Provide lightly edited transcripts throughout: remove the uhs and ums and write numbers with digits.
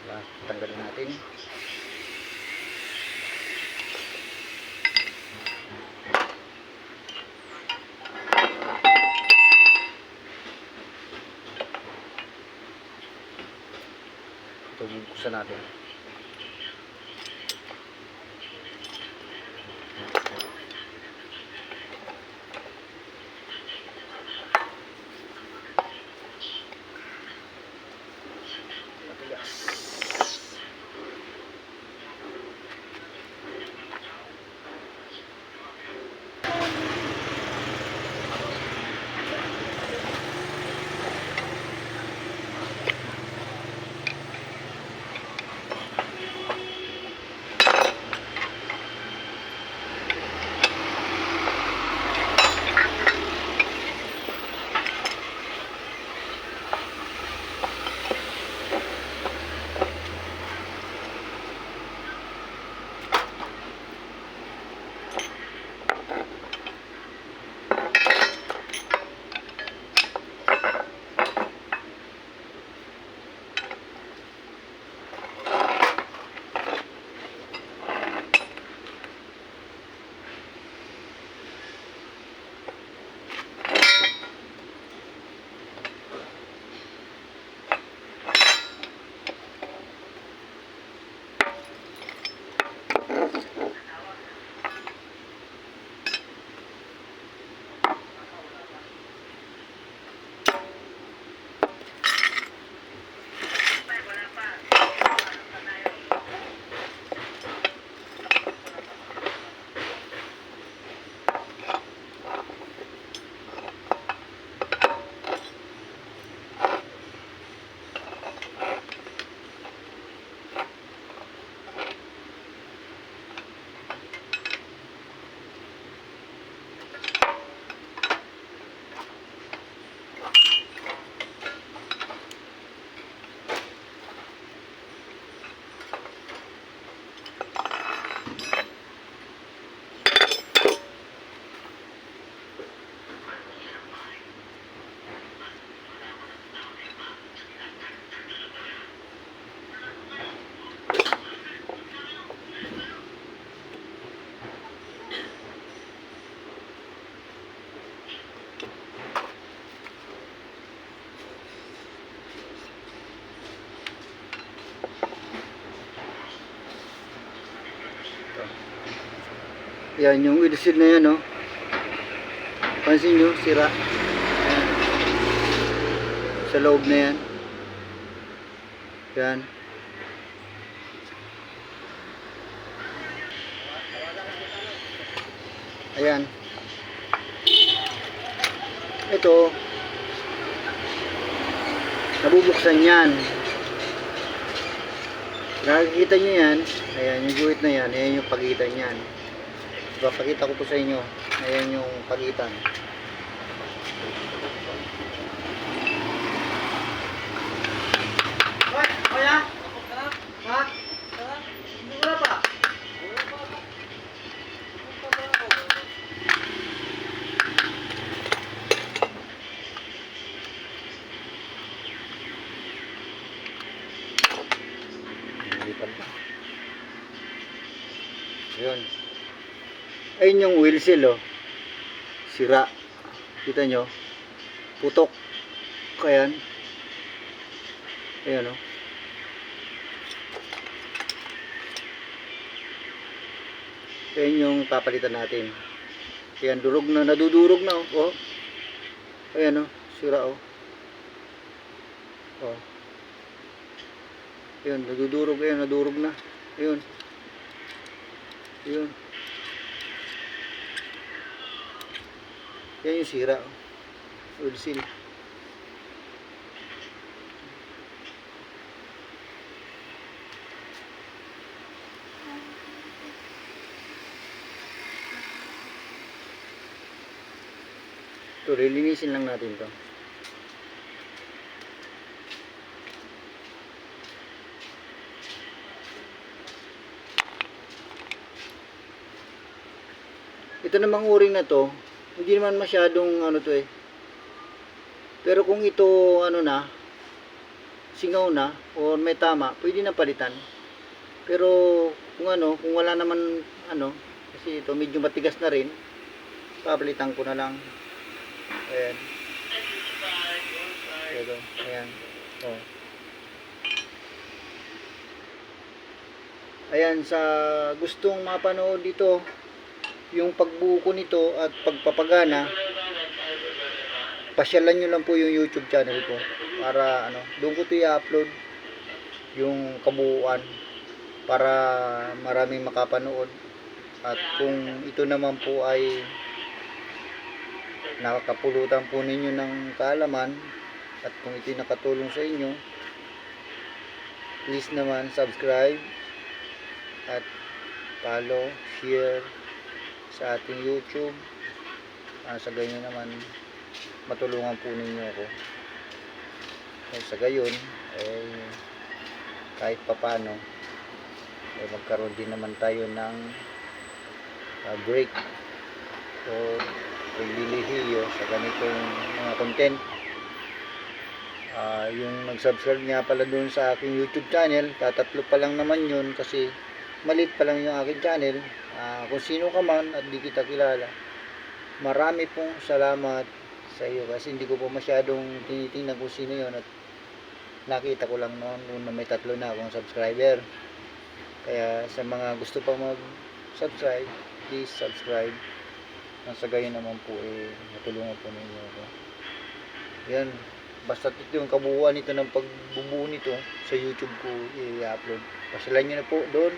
Tanggalin natin. Ito bubuksan natin. Yan yung wheel seal na yan, no? Pansin nyo, sira. Ayan. Sa loob na yan. Yan. Ayan. Ito. Nabubuksan yan. Nakikita nyo yan. Ayan, yung guhit na yan. Ayan yung pagitan yan. Papakita ko po sa inyo. Ayan yung pagitan. Kuya? Ha? Hindi wala pa. Hindi pa. Yun. Ayun yung wheel seal, oh. Sira. Kita nyo? Putok. Ayan. Ayan, oh. Ayan yung papalitan natin. Ayan, durog na. Nadudurog na, oh. Ayan, oh. Sira, oh. Oh. Ayan, nadudurog. Ayan, nadurog na. Ayan. Ayan. Yan yung sira. Oil seal. Ito, lilinisin lang natin to. Ito namang uring na to, hindi naman masyadong ano to eh. Pero kung ito ano na, singaw na o may tama, pwede na palitan. Pero kung wala naman kasi ito medyo matigas na rin, papalitan ko na lang. Ayan. Ito, ayan. Oh. Ayan, sa gustong mapanood dito, yung pagbuko nito at pagpapagana, pasyalan nyo lang po yung YouTube channel ko para doon ko ito i-upload yung kabuuan para maraming makapanood. At kung ito naman po ay nakakapulutan po ninyo ng kaalaman at kung ito nakatulong sa inyo, please naman subscribe at follow, share sa ating YouTube. Sa ganyan naman matulungan po ninyo ako. Sa gayon kahit papano magkaroon din naman tayo ng break o paglilihiyo sa ganitong mga content. Yung nag-subscribe nga pala doon sa aking YouTube channel, tatatlo pa lang naman yun kasi maliit pa lang yung aking channel. Kung sino ka man at di kita kilala, marami pong salamat sa iyo kasi hindi ko po masyadong tinitingnan kung sino yun at nakita ko lang noon na may 3 na akong subscriber. Kaya sa mga gusto pa mag-subscribe, please subscribe. Sa gayon naman po matulungan po ninyo ako. Yan, basta ito yung kabuuan nito ng pagbubuo nito sa YouTube ko i-upload. Pasyalan nyo na po doon,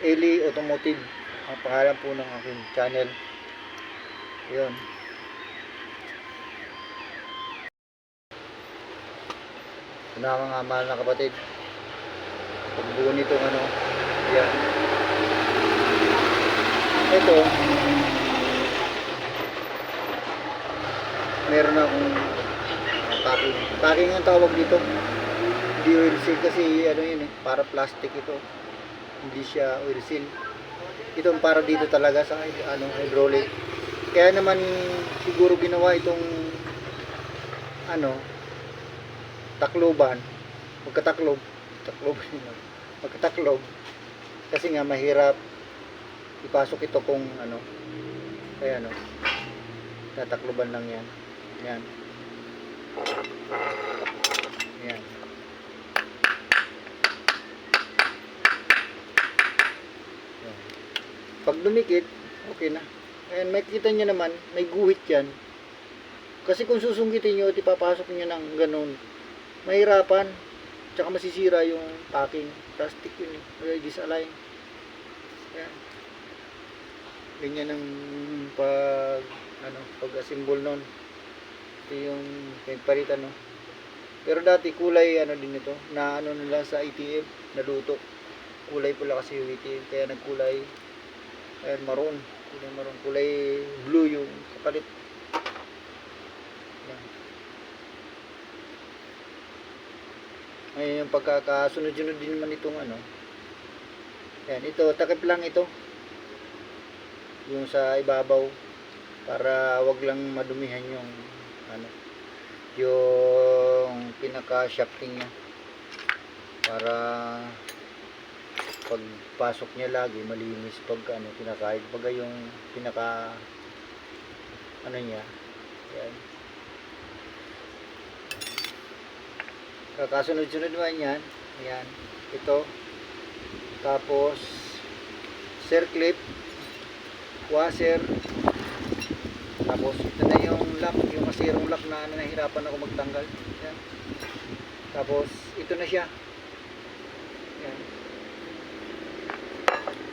Eli Automotive ang pangalan po ng aking channel. Yun. Ito na mga mahal na kapatid, pagbuo nito yan. Ito, meron akong packing ang tawag dito, hindi oil seal kasi yun para plastic ito, hindi siya oil seal. Ito para dito talaga sa hydraulic. Kaya naman siguro ginawa itong takloban, magkataklob kasi nga mahirap ipasok ito kung kaya tatakloban lang yan. Yan. Pag dumikit, okay na. And makikita nyo naman, may guhit yan. Kasi kung susungkitin nyo at ipapasok nyo ng ganun, mahirapan. Tsaka masisira yung packing. Plastic yun eh. Disalign. Yan. Ganyan ang pag-assemble nun. Ito yung pagpalitan Pero dati kulay din ito. Na nila sa ATM, naluto. Kulay pula kasi yung ATM. Kaya nagkulay maroon. Kulay blue yung kapalit. Yan. Ngayon yung pagkakasunod-sunod din naman itong yan, ito, takip lang ito. Yung sa ibabaw para wag lang madumihan yung yung pinaka-shafting niya. Para pagpasok niya lagi malinis pag pinakahid baga yung pinaka niya. Yan. Kakasunod-sunod naman yan. Ayan. Ito. Tapos circlip, washer. Tapos ito na yung lock, yung masirong lock na nahihirapan ako magtanggal. Ayan. Tapos ito na siya. Ayan.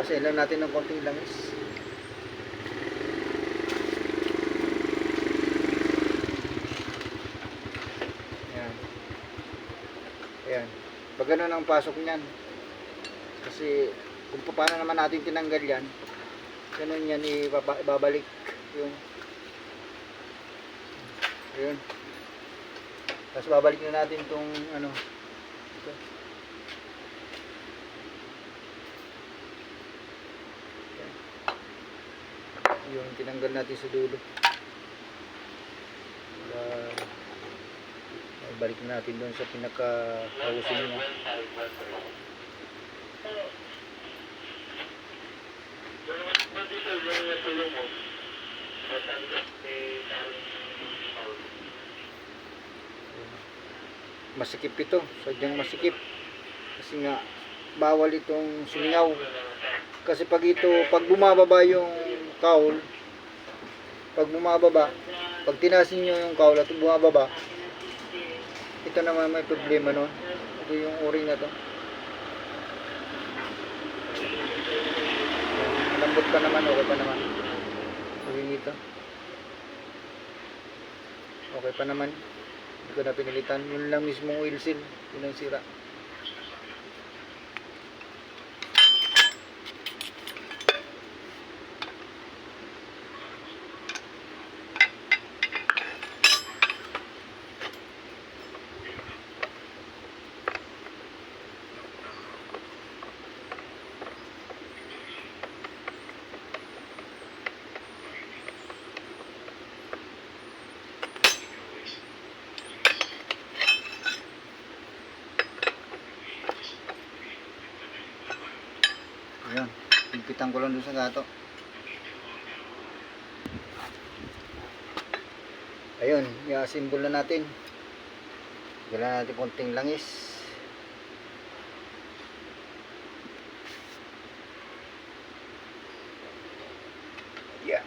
Kasi lang natin ng konting langis. Ayan. Ayan. Pag ganun ang pasok niyan. Kasi kung paano naman natin tinanggal yan, ganun yan ibabalik yung ayun. Tapos babalik na natin itong ito. Yung tinanggal natin sa dulo. balik na natin doon sa pinaka-housing niya. Masikip ito, sadyang masikip kasi nga bawal itong sumingaw. Kasi pag bumababa yung cowl, pag tinasin nyo yung cowl at bumababa, ito naman may problema nun. Ito yung o-ring na to. Lambot pa naman, okay pa naman. O-ring ito. Okay pa naman. Hindi ko na pinilitan. Yun lang mismong oil seal. Yun ang sira. Ayan, higpitan ko lang doon sa gato. Ayun, i-assemble na natin. Gala natin konting langis. Yeah.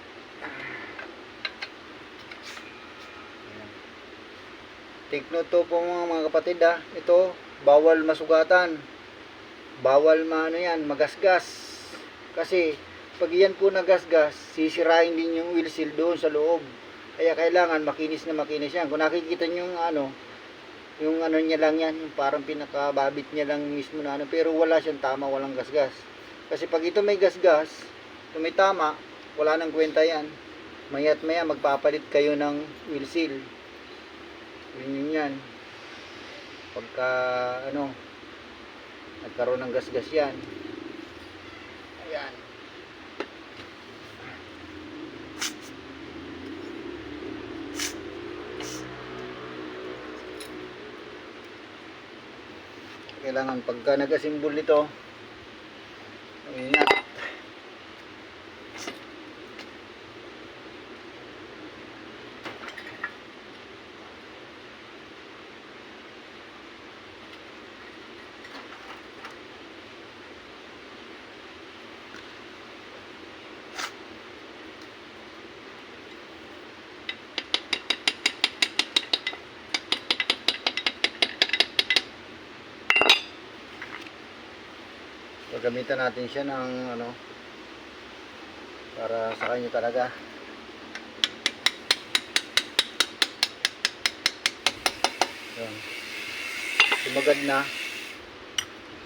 Take note to po mga kapatid ha. Ito, bawal masugatan. Bawal magasgas. Kasi pag yan po nagasgas, sisirain din yung wheel seal doon sa loob. Kaya kailangan makinis na makinis yan. Kung nakikita nyo yung ano niya lang yan, yung parang pinakababit niya lang mismo na pero wala siyang tama, walang gasgas. Kasi pag ito may gasgas, ito may tama, wala nang kwenta yan. Maya't maya magpapalit kayo ng wheel seal. Yun yan. Pagka nagkaroon ng gasgas yan. Ayan. Kailangan pagka nag-assemble nito, ingat. Gamitan natin siya ng para sa kanya talaga. Yan. Sumagad na.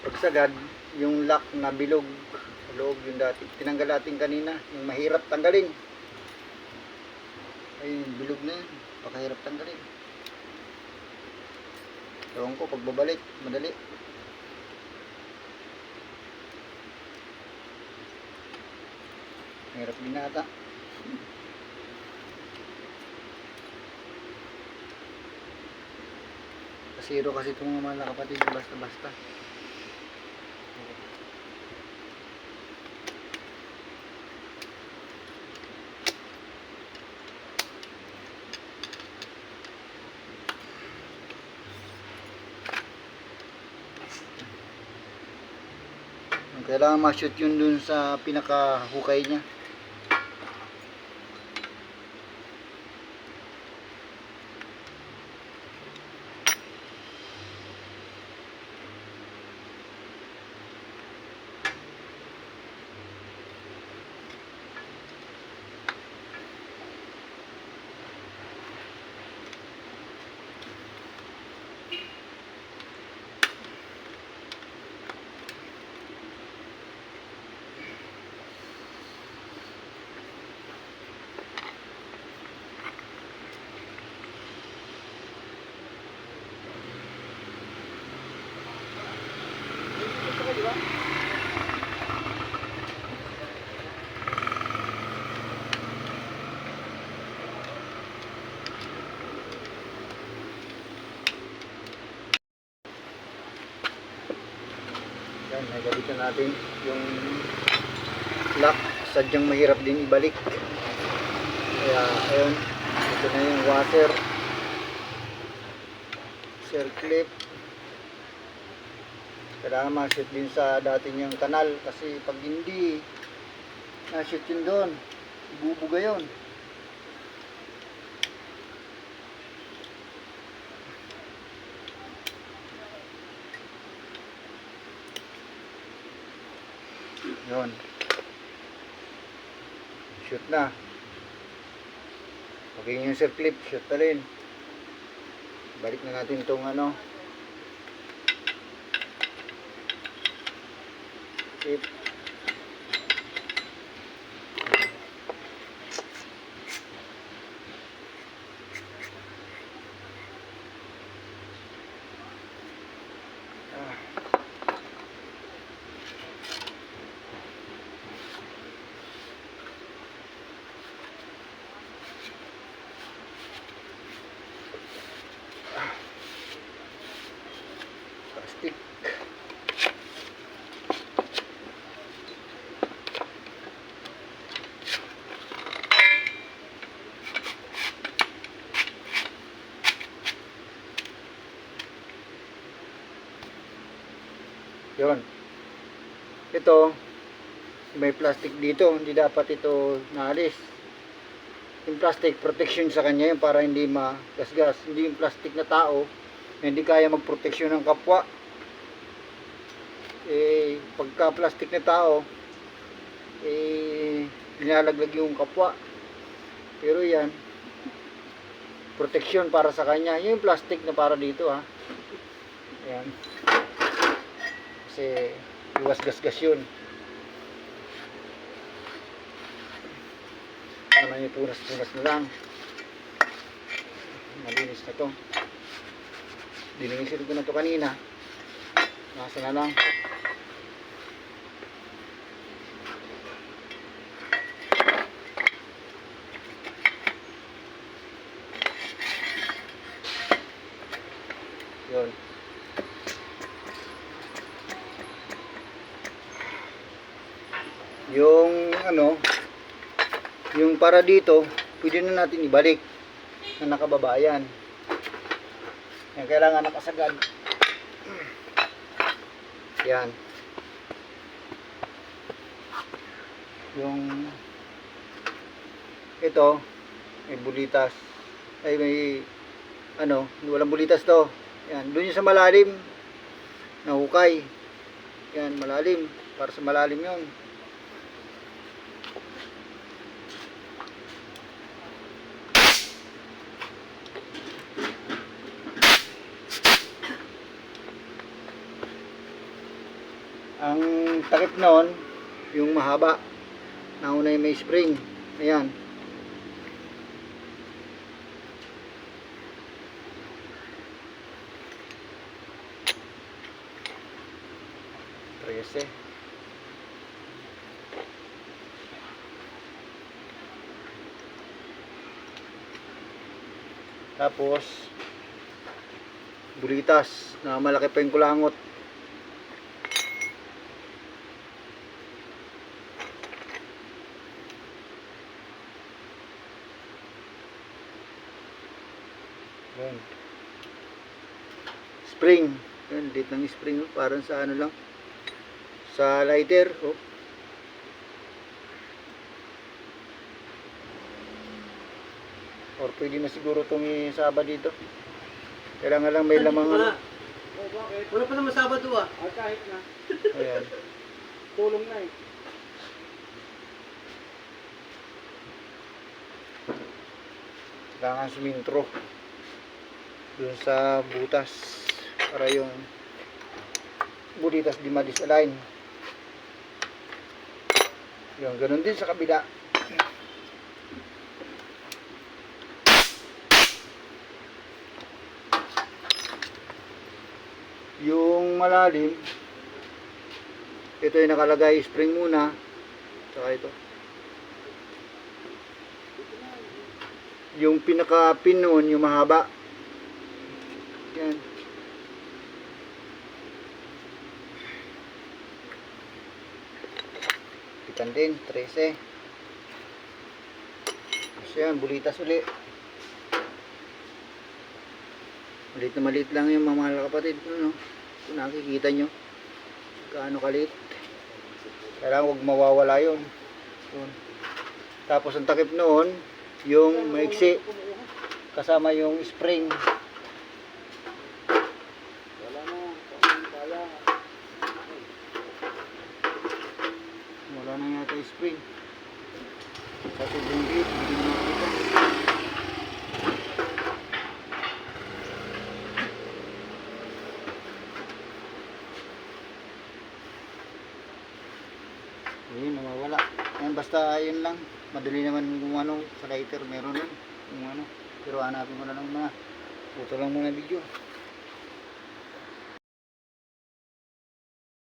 Pagsagad, yung lock na bilog sa loob yung dati. Tinanggal natin kanina, yung mahirap tanggalin. Ay, bilog na yun. Pakahirap tanggalin. Ewan ko, pagbabalik, madali. Hirap din ata. Kasiro kasi itong mga kapatid, basta-basta. Kailangan ma-shoot yun dun sa pinaka-hukay niya. Yan, nagalitan natin yung lock. Sadyang mahirap din ibalik. Kaya, ayun. Ito na yung washer. Circlip. Kailangan ma-shoot din sa dati niyang kanal. Kasi pag hindi na-shoot yun doon, bubuga yun. Yun. Shoot na. Okay yung circlip, shoot na rin. Balik na natin itong ano. Tip. Plastic. Yun. Ito, may plastic dito. Hindi dapat ito naalis. Yung plastic, protection sa kanya yun para hindi magasgas. Hindi yung plastic na tao, hindi kaya magproteksyon ng kapwa. Pagka plastic na tao, nilalaglag yung kapwa. Pero yan, protection para sa kanya. Yung plastic na para dito ha. Ayan. Kasi iwas gasgas yun. Naman yung punas-punas na lang. Malinis na to. Dininisin ko na to kanina. Nasa na lang. Yun. Yung ano, yung para dito, pwede na natin ibalik na nakababayan. Yan, kailangan nakasagad. Yan. Yung ito, may bulitas. Ay, may ano, walang bulitas to. Yan, doon yung sa malalim na hukay. Yan, malalim. Para sa malalim yun. Ang takip noon, yung mahaba. Nauna yung may spring. Ayan. Trese. Tapos bulitas na malaki pa yung kulangot. Yan. Spring. Yan, date ng spring. Parang sa ano lang. Sa lighter. Oh. Or pwede na siguro itong isaba dito. Kailangan lang may lamang ano. Oh, bakit? Wala pa naman Sabado ah. Kahit na. Ayan. Tulong na eh. Kailangan sumintro dun sa butas para yung bulitas di ma-disalign. Yung ganun din sa kabila. Yung malalim, ito yung nakalagay spring muna, saka ito. Yung pinaka-pin noon, yung mahaba. Yan. balikan din, 13. So yan, bulitas uli. Maliit lang yung mga mahal kapatid. Ano? Kung nakikita nyo, gaano kalit. Kailangan huwag mawawala yun. Yun. Tapos ang takip noon, yung maiksi, kasama yung spring. Wala na. Kaya. Wala na yata yung spring. Sa sobrang liit, hindi mo makita. Ayun, nawawala. Ayan, basta ayun lang. Madali naman kung ano, sa lighter meron yun. Kung ano. Pero hanapin mo na lang mga. Ito lang muna video.